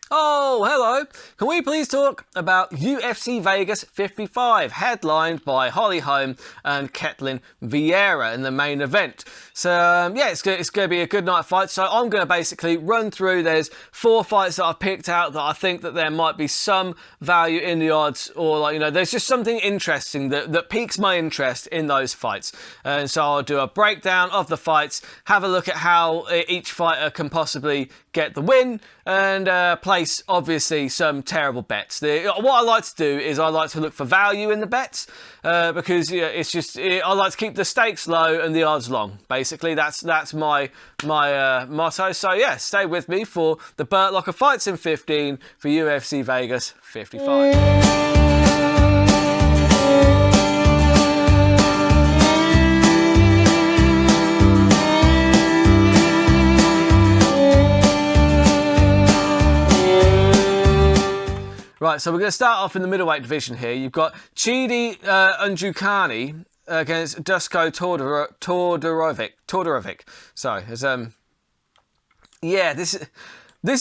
Oh, hello. Can we please talk about UFC Vegas 55, headlined by Holly Holm and Ketlen Viera in the main event? So, yeah, it's going to be a good night of fights. So I'm going to basically run through. There's 4 fights that I've picked out that I think that there might be some value in the odds, or like, there's just something interesting that piques my interest in those fights. And so I'll do a breakdown of the fights, have a look at how each fighter can possibly get the win, and place obviously some terrible bets. What I like to do is I like to look for value in the bets, because it's just I like to keep the stakes low and the odds long. Basically, that's my motto. So yeah, stay with me for the Burt Locker fights in 15 for UFC Vegas 55. Right, so we're going to start off in the middleweight division here. You've got Chidi Njokuani against Dusko Todorovic. Sorry, yeah, this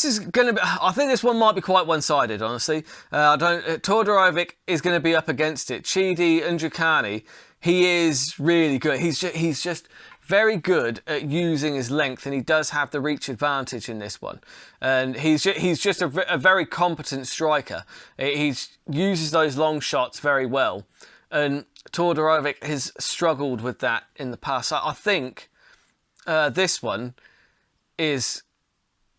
is going to be. I think this one might be quite one-sided, honestly. Todorovic is going to be up against it. Chidi Njokuani, he is really good. He's just very good at using his length, and he does have the reach advantage in this one. And he's just a very competent striker. He uses those long shots very well, and Todorovic has struggled with that in the past. So I think this one is,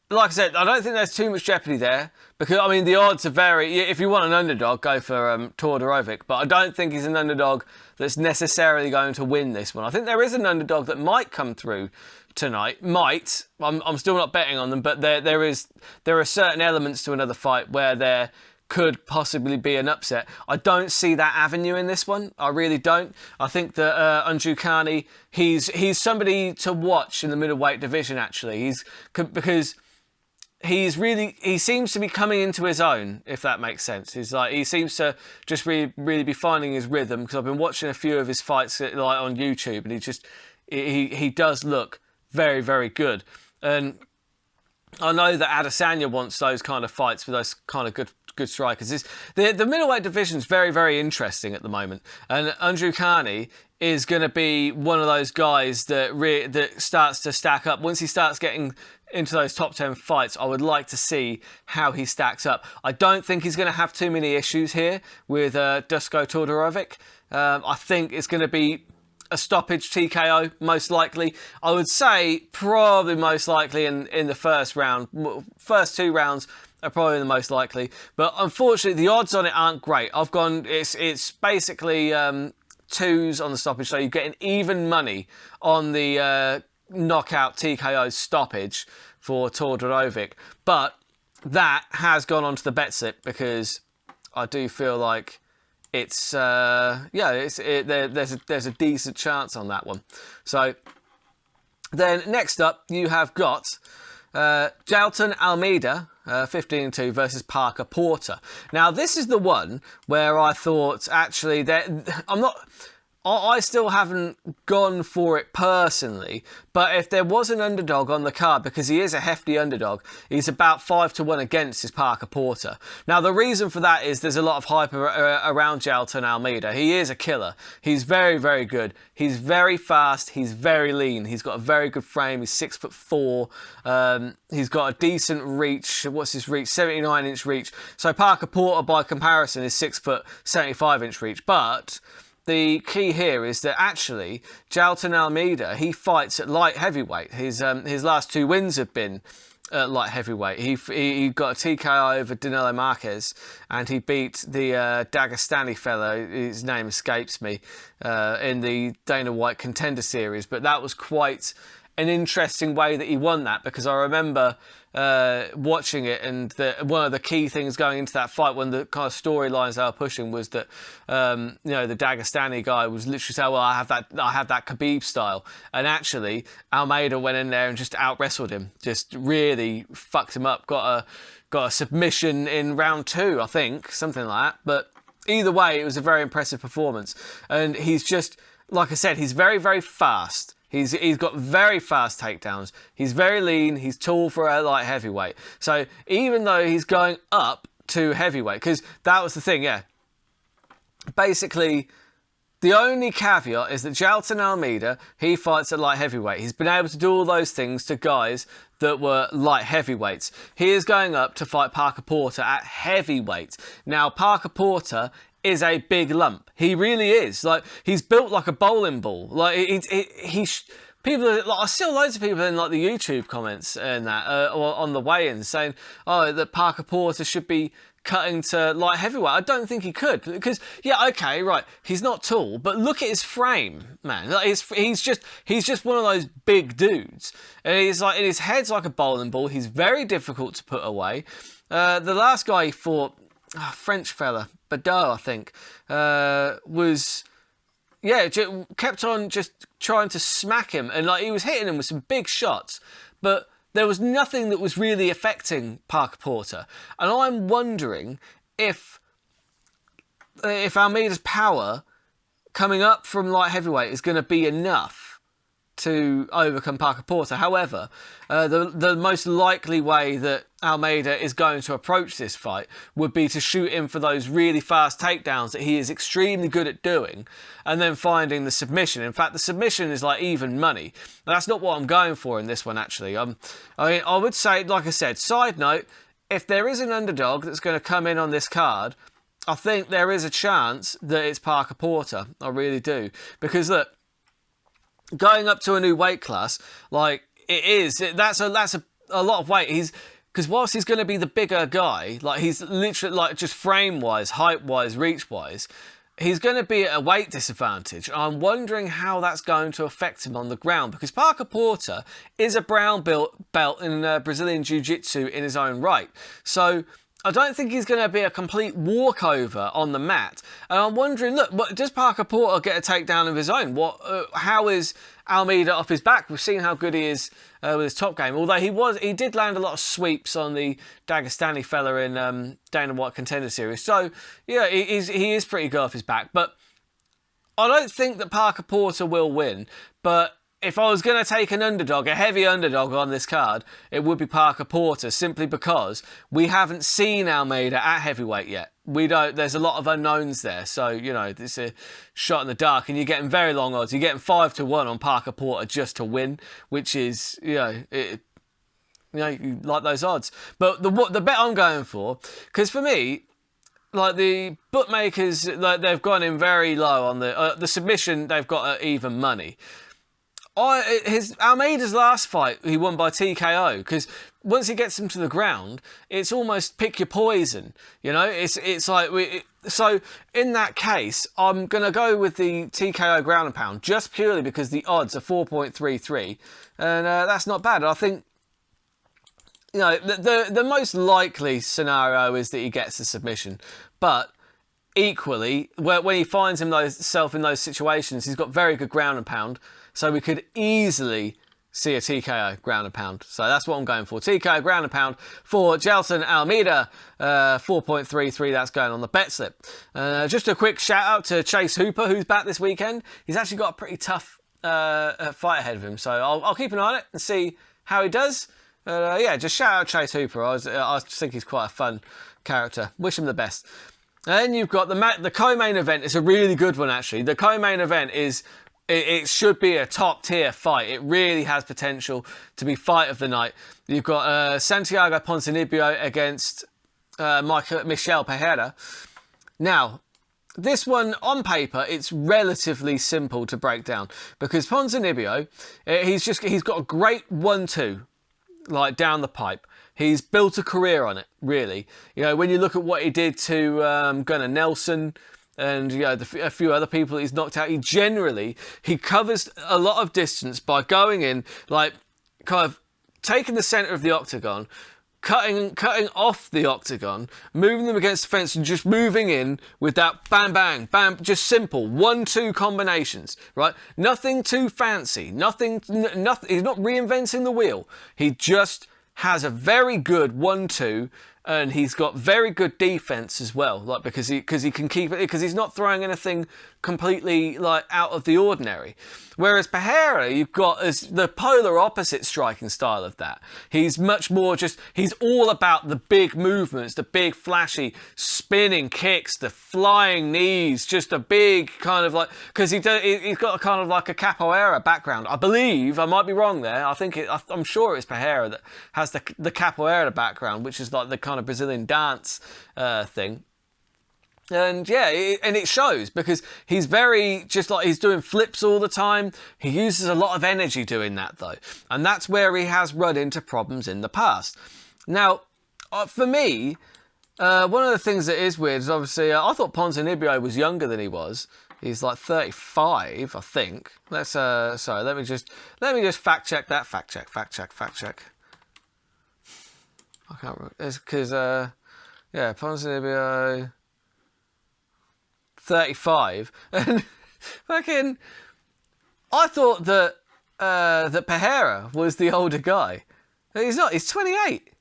like I said, I don't think there's too much jeopardy there, because I mean the odds are very. If you want an underdog, go for Todorovic, but I don't think he's an underdog that's necessarily going to win this one. I think there is an underdog that might come through tonight. I'm still not betting on them, but there are certain elements to another fight where there could possibly be an upset. I don't see that avenue in this one. I really don't. I think that Njokuani, he's somebody to watch in the middleweight division. Actually, because he seems to be coming into his own, if that makes sense. He seems to just really be finding his rhythm, because I've been watching a few of his fights like on YouTube, and he does look very, very good. And I know that Adesanya wants those kind of fights with those kind of good strikers. The middleweight division is very, very interesting at the moment, and Njokuani is going to be one of those guys that starts to stack up. Once he starts getting into those top 10 fights, I would like to see how he stacks up. I don't think he's going to have too many issues here with Dusko Todorovic. I think it's going to be a stoppage TKO, most likely. I would say probably most likely in the first round. First 2 rounds are probably the most likely. But unfortunately, the odds on it aren't great. It's basically 2s on the stoppage, so you're getting even money on the knockout TKO stoppage for Todorovic. But that has gone onto the bet slip, because I do feel like there's a decent chance on that one. So then next up you have got Jailton Almeida 15-2 versus Parker Porter. Now this is the one where I thought actually that I still haven't gone for it personally, but if there was an underdog on the card, because he is a hefty underdog, he's about 5-1 against his Parker Porter. Now the reason for that is there's a lot of hype around Jailton Almeida. He is a killer. He's very, very good. He's very fast. He's very lean. He's got a very good frame. He's 6'4". He's got a decent reach. What's his reach? 79-inch reach. So Parker Porter, by comparison, is 6 foot 75-inch reach, but the key here is that actually Jailton Almeida, he fights at light heavyweight. His last 2 wins have been at light heavyweight. He got a TKO over Danilo Marquez, and he beat the Dagestani fellow, his name escapes me, in the Dana White Contender Series. But that was quite an interesting way that he won that, because I remember watching it, and one of the key things going into that fight, one of the kind of storylines they were pushing, was that the Dagestani guy was literally saying, well, I have that Khabib style, and actually Almeida went in there and just out wrestled him, just really fucked him up, got a submission in round 2, I think, something like that. But either way, it was a very impressive performance, and he's just, like I said, he's very, very fast. He's got very fast takedowns. He's very lean. He's tall for a light heavyweight. So even though he's going up to heavyweight, because that was the thing, yeah. Basically, the only caveat is that Jailton Almeida, he fights at light heavyweight. He's been able to do all those things to guys that were light heavyweights. He is going up to fight Parker Porter at heavyweight. Now, Parker Porter is a big lump. He really is. Like, he's built like a bowling ball. Like, people, like, I see loads of people in like the YouTube comments and that or on the weigh-ins saying, "Oh, that Parker Porter should be cutting to light heavyweight." I don't think he could, because yeah, okay, right, he's not tall, but look at his frame, man. Like, he's just one of those big dudes, and he's like, and his head's like a bowling ball. He's very difficult to put away. The last guy he fought, French fella, Burt, I think, was, yeah, kept on just trying to smack him, and like he was hitting him with some big shots, but there was nothing that was really affecting Parker Porter. And I'm wondering if Almeida's power coming up from light heavyweight is going to be enough to overcome Parker Porter. However, the most likely way that Almeida is going to approach this fight would be to shoot him for those really fast takedowns that he is extremely good at doing, and then finding the submission. In fact, the submission is like even money. That's not what I'm going for in this one, actually. I mean, I would say, like I said, side note, if there is an underdog that's going to come in on this card, I think there is a chance that it's Parker Porter. I really do. Because look, going up to a new weight class, like that's a lot of weight. Because whilst he's going to be the bigger guy, like he's literally like just frame wise, height wise, reach wise, he's going to be at a weight disadvantage. I'm wondering how that's going to affect him on the ground, because Parker Porter is a brown belt in Brazilian Jiu-Jitsu in his own right. So I don't think he's going to be a complete walkover on the mat. And I'm wondering, look, does Parker Porter get a takedown of his own? How is Almeida off his back? We've seen how good he is with his top game. Although he did land a lot of sweeps on the Dagestani fella in Dana White Contender Series. So, yeah, he is pretty good off his back. But I don't think that Parker Porter will win. But if I was going to take an underdog, a heavy underdog on this card, it would be Parker Porter, simply because we haven't seen Almeida at heavyweight yet. There's a lot of unknowns there. So, you know, it's a shot in the dark, and you're getting very long odds. You're getting 5-1 on Parker Porter just to win, which is, you like those odds. But the bet I'm going for, because for me, like the bookmakers, like they've gone in very low on the submission. They've got at even money. Almeida's last fight, he won by TKO, because once he gets him to the ground, it's almost pick your poison. You know, it's like so in that case, I'm gonna go with the TKO ground and pound just purely because the odds are 4.33, and that's not bad. I think, you know, the most likely scenario is that he gets the submission, but equally, when he finds himself in those situations, he's got very good ground and pound. So we could easily see a TKO ground and pound. So that's what I'm going for. TKO ground and pound for Jailton Almeida, 4.33. That's going on the bet slip. Just a quick shout out to Chase Hooper, who's back this weekend. He's actually got a pretty tough fight ahead of him. So I'll keep an eye on it and see how he does. Yeah, just shout out Chase Hooper. I just think he's quite a fun character. Wish him the best. And then you've got the co-main event. It's a really good one, actually. The co-main event is... It should be a top tier fight. It really has potential to be fight of the night. You've got Santiago Ponzinibbio against Michel Pejera. Now, this one on paper, it's relatively simple to break down, because Ponzinibbio, he's got a great 1-2, like down the pipe. He's built a career on it, really. You know, when you look at what he did to Gunnar Nelson, and you know, a few other people he's knocked out, he covers a lot of distance by going in, like kind of taking the centre of the octagon, cutting off the octagon, moving them against the fence, and just moving in with that bang, bang, bam, just simple 1-2 combinations, right? Nothing too fancy, nothing. He's not reinventing the wheel. He just has a very good 1-2, and he's got very good defense as well. Like because he can keep it, because he's not throwing anything completely like out of the ordinary. Whereas Pejera, you've got as the polar opposite striking style of that. He's much more he's all about the big movements, the big flashy spinning kicks, the flying knees, just a big kind of like, because he's got a kind of like a capoeira background. I believe, I might be wrong there. I'm sure it's Pejera that has the capoeira background, which is like the kind of Brazilian dance thing. And yeah, and it shows, because he's very, just like, he's doing flips all the time. He uses a lot of energy doing that though. And that's where he has run into problems in the past. Now, for me, one of the things that is weird is obviously, I thought Ponzinibbio was younger than he was. He's like 35, I think. Let's, sorry, let me just fact check that. Fact check. I can't remember. It's because, yeah, Ponzinibbio... 35, and fucking, I thought that that Pejera was the older guy. He's not. He's 28.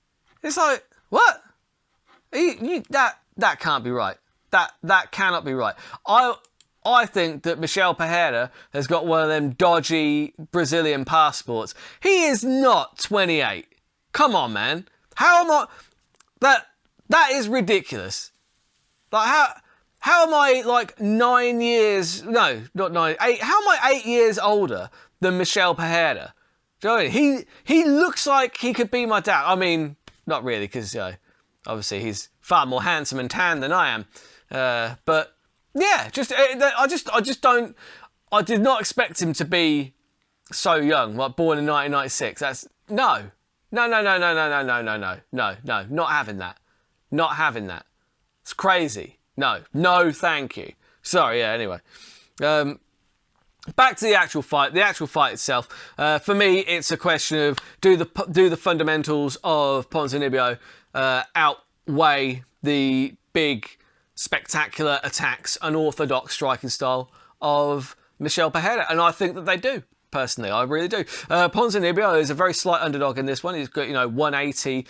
It's like, what? That can't be right. That cannot be right. I think that Michel Pejera has got one of them dodgy Brazilian passports. He is not 28. Come on, man. How am I? That is ridiculous. Like how am I like 9 years? No, not 9. 8. How am I 8 years older than Michel Pejera? Do you know what I mean? He looks like he could be my dad. I mean, not really, because obviously he's far more handsome and tan than I am. But yeah, I just don't. I did not expect him to be so young, like born in 1996. That's no, not having that. Not having that. It's crazy. No, thank you. Sorry, yeah, anyway. Back to the actual fight. The actual fight itself. For me, it's a question of do the fundamentals of Ponzinibbio outweigh the big, spectacular attacks, unorthodox striking style of Michel Pejera? And I think that they do. Personally, I really do. Ponzinibbio is a very slight underdog in this one. He's got, 180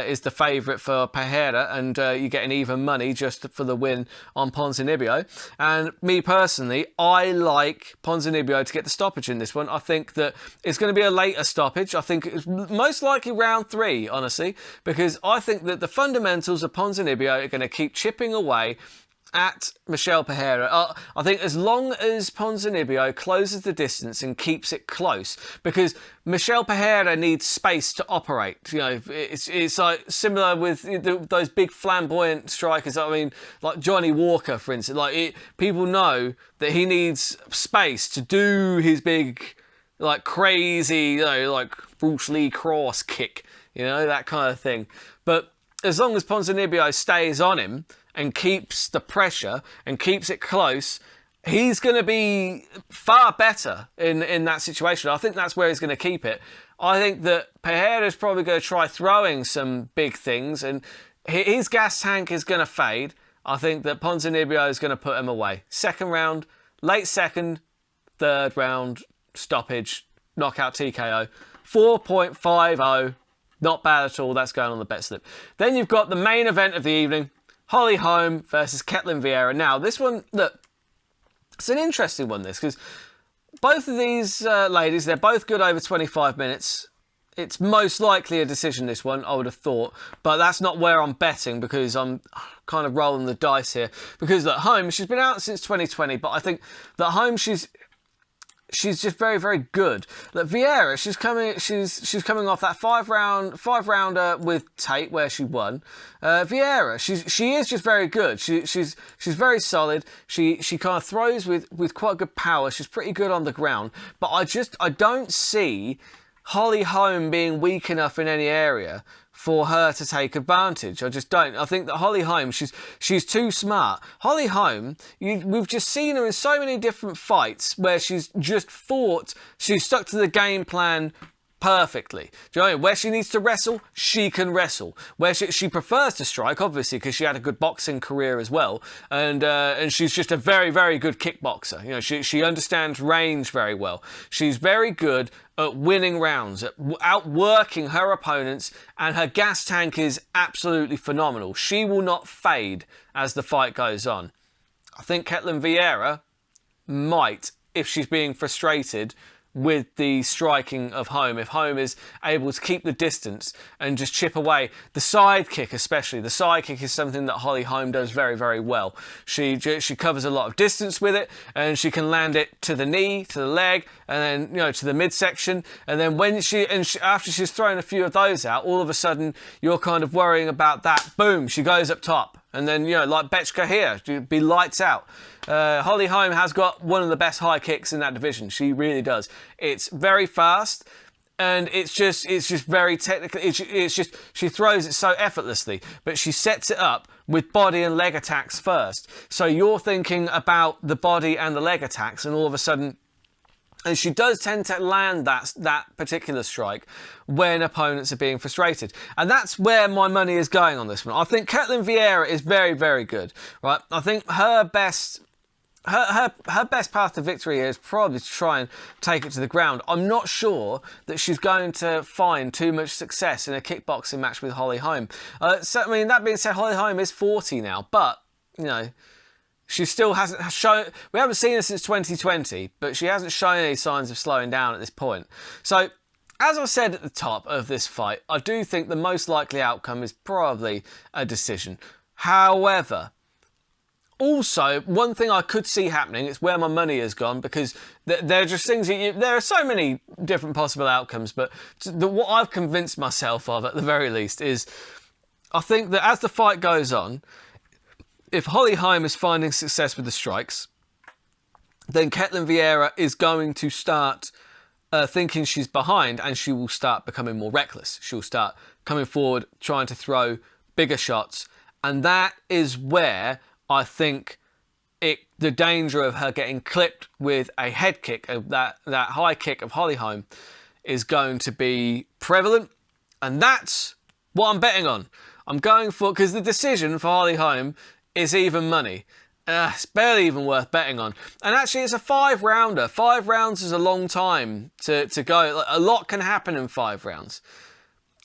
is the favourite for Pejera, and you get an even money just for the win on Ponzinibbio. And me personally, I like Ponzinibbio to get the stoppage in this one. I think that it's going to be a later stoppage. I think it's most likely round 3, honestly, because I think that the fundamentals of Ponzinibbio are going to keep chipping away at Michel Pejera. I think as long as Ponzinibbio closes the distance and keeps it close, because Michel Pejera needs space to operate. It's like similar with those big flamboyant strikers. I mean, like Johnny Walker, for instance. People know that he needs space to do his big, like crazy, like Bruce Lee cross kick. That kind of thing. But as long as Ponzinibbio stays on him and keeps the pressure and keeps it close, he's going to be far better in that situation. I think that's where he's going to keep it. I think that Pejera's probably going to try throwing some big things, and his gas tank is going to fade. I think that Ponzinibbio is going to put him away. Second round, late second, third round, stoppage, knockout TKO. 4.50. Not bad at all. That's going on the bet slip. Then you've got the main event of the evening. Holly Holm versus Ketlen Viera. Now, this one, look, it's an interesting one, this, because both of these ladies, they're both good over 25 minutes. It's most likely a decision, this one, I would have thought, but that's not where I'm betting, because I'm kind of rolling the dice here. Because, look, Holm, she's been out since 2020, but I think that Holm, she's just very, very good. Look, Viera, she's coming off that five rounder with Tate where she won. Viera, she is just very good. She's very solid. She kind of throws with quite good power. She's pretty good on the ground. But I don't see Holly Holm being weak enough in any area for her to take advantage. I just don't. I think that Holly Holm, she's too smart. Holly Holm, we've just seen her in so many different fights where she's just fought, she's stuck to the game plan perfectly. Do you know what I mean? Where she needs to wrestle, she can wrestle. Where she prefers to strike, obviously, because she had a good boxing career as well, and she's just a very, very good kickboxer. You know, she understands range very well. She's very good at winning rounds, at outworking her opponents, and her gas tank is absolutely phenomenal. She will not fade as the fight goes on. I think Ketlen Viera might, if she's being frustrated with the striking of Holm. If Holm is able to keep the distance and just chip away. The side kick especially. The side kick is something that Holly Holm does very, very well. She covers a lot of distance with it, and she can land it to the knee, to the leg, and then, you know, to the midsection. And then when after she's thrown a few of those out, all of a sudden you're kind of worrying about that. Boom, she goes up top. And then, you know, like Bechka here, she'd be lights out. Holly Holm has got one of the best high kicks in that division. She really does. It's very fast, and it's just very technical. It's just she throws it so effortlessly, but she sets it up with body and leg attacks first. So you're thinking about the body and the leg attacks, and all of a sudden. And she does tend to land that particular strike when opponents are being frustrated. And that's where my money is going on this one. I think Ketlen Viera is very, very good. Right? I think her best path to victory is probably to try and take it to the ground. I'm not sure that she's going to find too much success in a kickboxing match with Holly Holm. So, I mean, that being said, Holly Holm is 40 now, but, you know, she still hasn't shown. We haven't seen her since 2020, but she hasn't shown any signs of slowing down at this point. So, as I said at the top of this fight, I do think the most likely outcome is probably a decision. However, also, one thing I could see happening, it's where my money has gone, because there are just things there are so many different possible outcomes, but what I've convinced myself of, at the very least, is I think that as the fight goes on, if Holly Holm is finding success with the strikes, then Ketlen Viera is going to start thinking she's behind, and she will start becoming more reckless. She'll start coming forward, trying to throw bigger shots, and that is where I think the danger of her getting clipped with a head kick, of that high kick of Holly Holm, is going to be prevalent, and that's what I'm betting on. I'm going for, because the decision for Holly Holm is even money. It's barely even worth betting on. And actually, it's a 5-rounder. 5 rounds is a long time to go. A lot can happen in 5 rounds.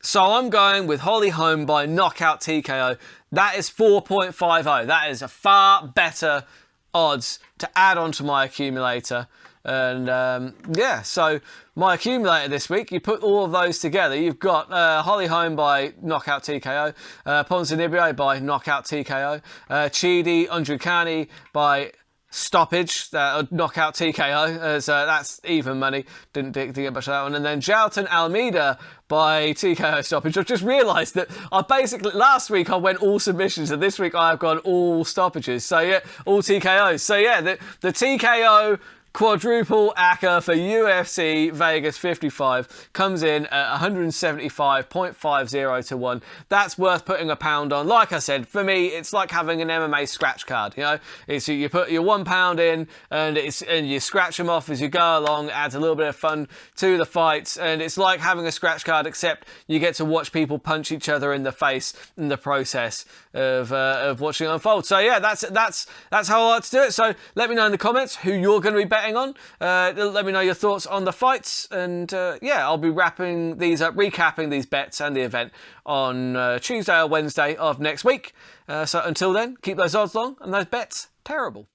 So I'm going with Holly Holm by knockout TKO. That is 4.50. That is a far better odds to add onto my accumulator. And yeah, so my accumulator this week, you put all of those together, you've got Holly Holm by knockout TKO, Ponzinibbio by knockout TKO, Chidi Undrikani by stoppage, knockout TKO, so that's even money, didn't get much of that one, and then Jalton Almeida by TKO stoppage. I've just realised that I basically, last week I went all submissions, and this week I've gone all stoppages, so yeah, all TKOs. So yeah, the TKO quadruple ACCA for UFC Vegas 55 comes in at 175.50 to 1. That's worth putting a pound on. Like I said, for me, it's like having an MMA scratch card. You know, it's you put your £1 in, and you scratch them off as you go along. It adds a little bit of fun to the fights, and it's like having a scratch card, except you get to watch people punch each other in the face in the process of watching it unfold. So yeah, that's how I like to do it. So let me know in the comments who you're going to be betting on. Let me know your thoughts on the fights, and yeah, I'll be wrapping these up, recapping these bets and the event on Tuesday or Wednesday of next week. So until then, keep those odds long and those bets terrible.